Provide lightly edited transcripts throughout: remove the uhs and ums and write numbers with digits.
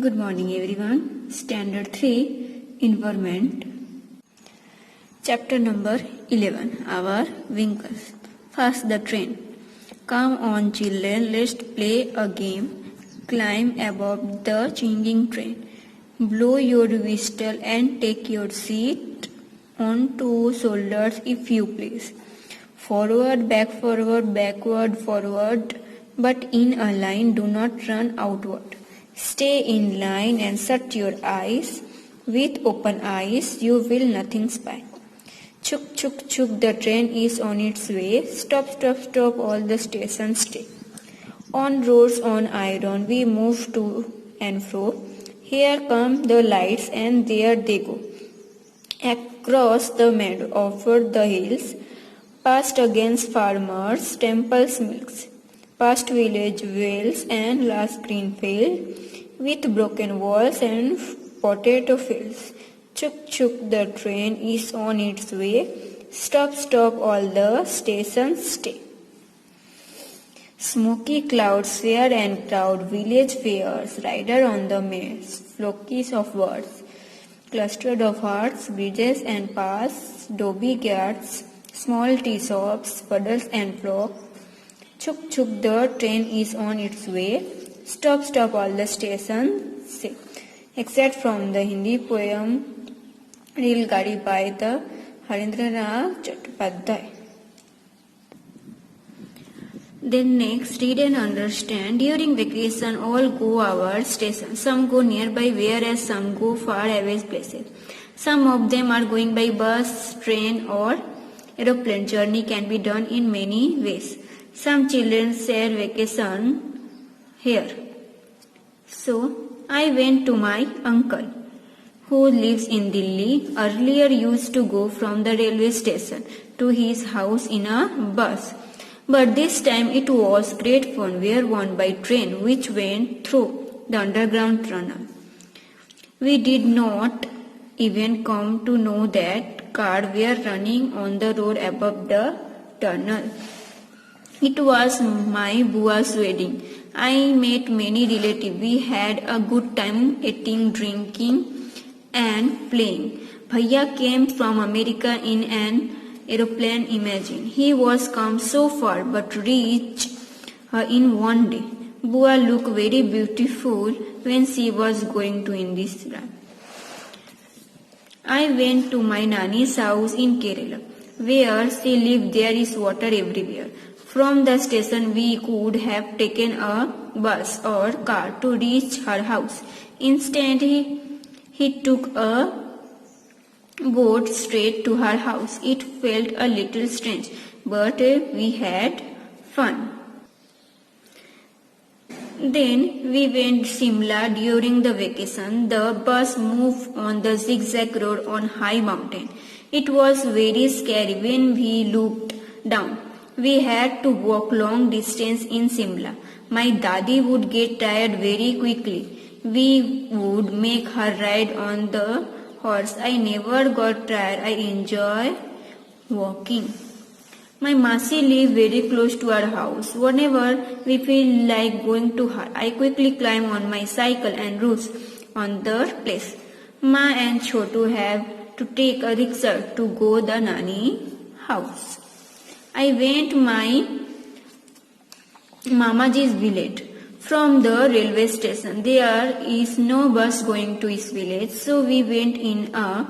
Good morning everyone. Standard 3 Environment. Chapter number 11. Our Winkles. First the train. Come on children, let's play a game. Climb above the changing train. Blow your whistle and take your seat on two shoulders if you please. Forward, backward, forward, but in a line, do not run outward. Stay in line and shut your eyes. With open eyes, you will nothing spy. Chuk, chuk, chuk, the train is on its way. Stop, stop, stop, all the stations stay. On roads on iron, we move to and fro. Here come the lights and there they go. Across the meadow, over the hills, past against farmers, temples, milks, past village wells and last green field, with broken walls and potato fields. Chuk chuk, the train is on its way. Stop, stop, all the stations stay. Smoky clouds, fair and crowd, village fairs, rider on the mares, flocks of birds, clustered of hearts, bridges and paths, dobby guards, small tea shops, puddles and flock. Chuk chuk, the train is on its way. Stop, stop, all the stations say. Except from the Hindi poem Reel Gadi by the Harendranath Chattopadhyay. Then next, read and understand. During vacation, all go our station. Some go nearby, whereas some go far away places. Some of them are going by bus, train, or aeroplane. Journey can be done in many ways. Some children share vacation here. So, I went to my uncle, who lives in Delhi. Earlier used to go from the railway station to his house in a bus. But this time it was great fun. We were on by train which went through the underground tunnel. We did not even come to know that cars were running on the road above the tunnel. It was my bua's wedding. I met many relatives. We had a good time eating, drinking and playing. Bhaiya came from America in an aeroplane, imagine. He was come so far but reached in one day. Bua looked very beautiful when she was going to Indira. I went to my Nani's house in Kerala. Where she lived, there is water everywhere. From the station we could have taken a bus or car to reach her house. Instead he took a boat straight to her house. It felt a little strange, but we had fun. Then we went Shimla during the vacation. The bus moved on the zigzag road on high mountain. It was very scary when we looked down. We had to walk long distance in Shimla. My dadi would get tired very quickly. We would make her ride on the horse. I never got tired. I enjoy walking. My Masi lived very close to our house. Whenever we feel like going to her, I quickly climb on my cycle and roost on the place. Ma and Chotu have to take a rickshaw to go the Nani house. I went my Mamaji's village. From the railway station, there is no bus going to his village, so we went in a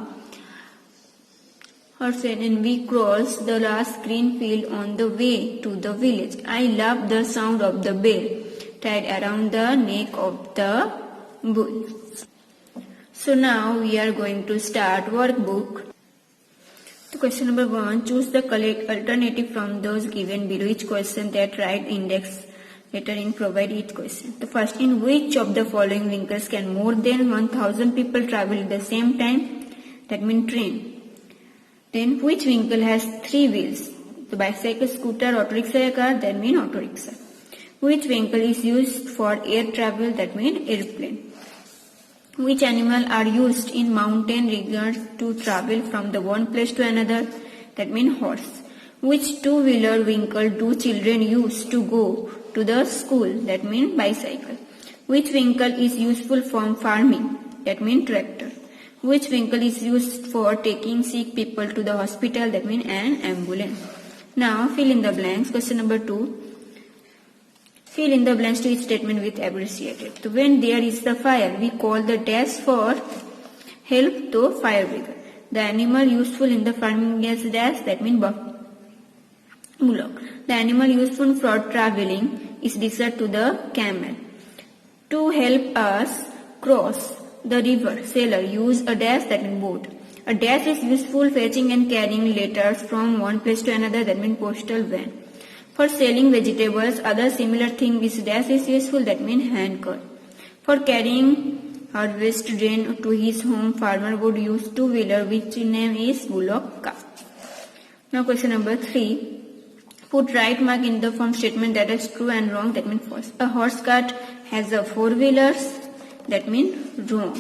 horse and we crossed the last green field on the way to the village. I loved the sound of the bell tied around the neck of the bull. So now we are going to start workbook. So question number 1, choose the correct alternative from those given below. Each question that write index letter in provide each question. The first, in which of the following vehicles can more than 1000 people travel at the same time? That means train. Then which vehicle has 3 wheels? The bicycle, scooter, auto rickshaw, car, that means auto rickshaw. Which vehicle is used for air travel? That means airplane. Which animal are used in mountain regions to travel from the one place to another? That means horse. Which two-wheeler vehicle do children use to go to the school? That means bicycle. Which vehicle is useful for farming? That means tractor. Which vehicle is used for taking sick people to the hospital? That means an ambulance. Now fill in the blanks. Question number 2. Fill in the blanks to each statement with abbreviated. So when there is the fire, we call the dash for help to fire brigade. The animal useful in the farming is dash, that means bullock. The animal useful for traveling is referred to the camel. To help us cross the river, sailor use a dash, that means boat. A dash is useful fetching and carrying letters from one place to another, that means postal van. For selling vegetables, other similar thing is dash is useful, that means hand cart. For carrying harvest grain to his home, farmer would use two-wheeler, which name is bullock cart. Now question number 3. Put right mark in the form statement that is true and wrong, that means false. A horse cart has a four-wheelers, that means wrong.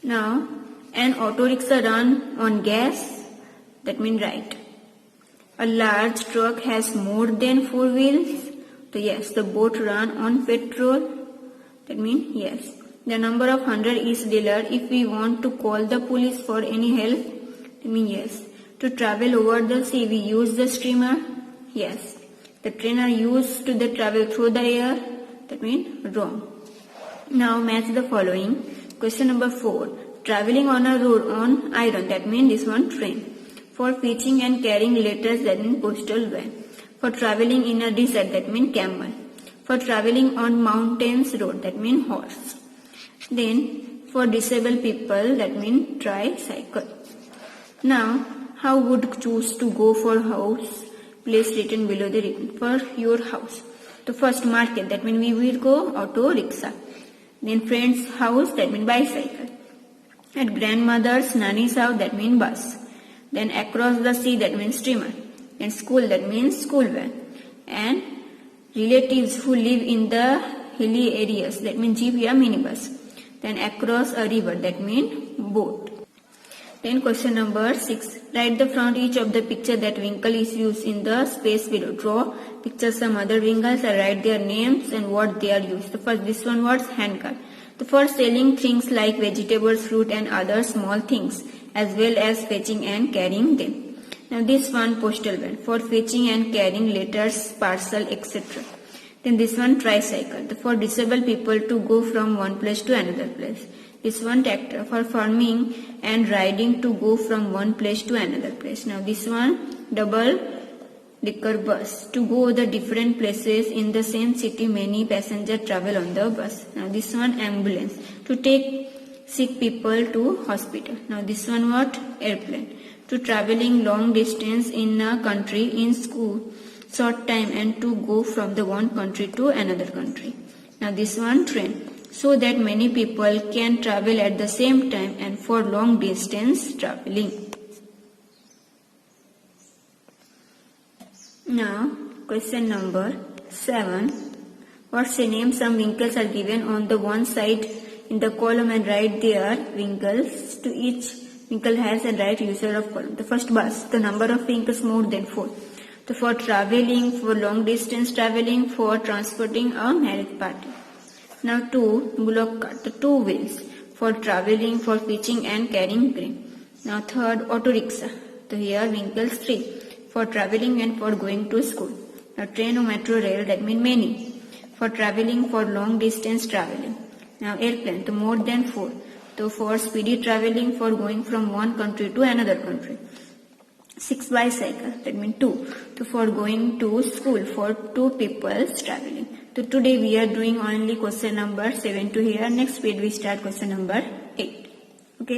Now an auto rickshaw run on gas, that means right. A large truck has more than 4 wheels, so yes. The boat run on petrol, that means yes. The number of 100 is dealer. If we want to call the police for any help, that means yes. To travel over the sea, we use the steamer, yes. The train are used to the travel through the air, that means wrong. Now match the following. Question number 4. Traveling on a road on iron, that means this one train. For fetching and carrying letters, that means postal van. For traveling in a desert, that means camel. For traveling on mountains road, that means horse. Then for disabled people, that means tricycle. Now how would choose to go for house? Place written below the written for your house. The first market, that means we will go auto rickshaw. Then friend's house, that means bicycle. At grandmother's nanny's house, that means bus. Then across the sea, that means steamer. Then school, that means school van. And relatives who live in the hilly areas, that means jeep or minibus. Then across a river, that means boat. Then question number 6. Write the front each of the picture that vehicle is used in the space below. Draw picture some other vehicles and write their names and what they are used. The first, this one was handcart. The first selling things like vegetables, fruit and other small things, as well as fetching and carrying them. Now this one postal van for fetching and carrying letters, parcel, etc. Then this one tricycle for disabled people to go from one place to another place. This one tractor for farming and riding to go from one place to another place. Now this one double-decker bus to go the different places in the same city. Many passengers travel on the bus. Now this one ambulance to take sick people to hospital. Now this one what? Airplane to traveling long distance in a country in school short time and to go from the one country to another country. Now this one train, so that many people can travel at the same time and for long distance traveling. Now question number 7. What's the name? Some vehicles are given on the one side in the column and write their vehicles. To each vehicle has a right user of column. The first bus, the number of vehicles more than 4. So for traveling, for long distance traveling, for transporting a marriage party. Now 2, bullock cart, the 2 wheels for traveling, for fetching and carrying grain. Now 3rd, auto rickshaw. So here vehicles 3 for traveling and for going to school. Now train or metro rail, that means many for traveling, for long distance traveling. Now airplane, the more than 4. So for speedy traveling, for going from one country to another country. 6, bicycle, that means 2. So for going to school, for 2 people traveling. So today we are doing only question number 7 to here. Next page we start question number 8. Okay.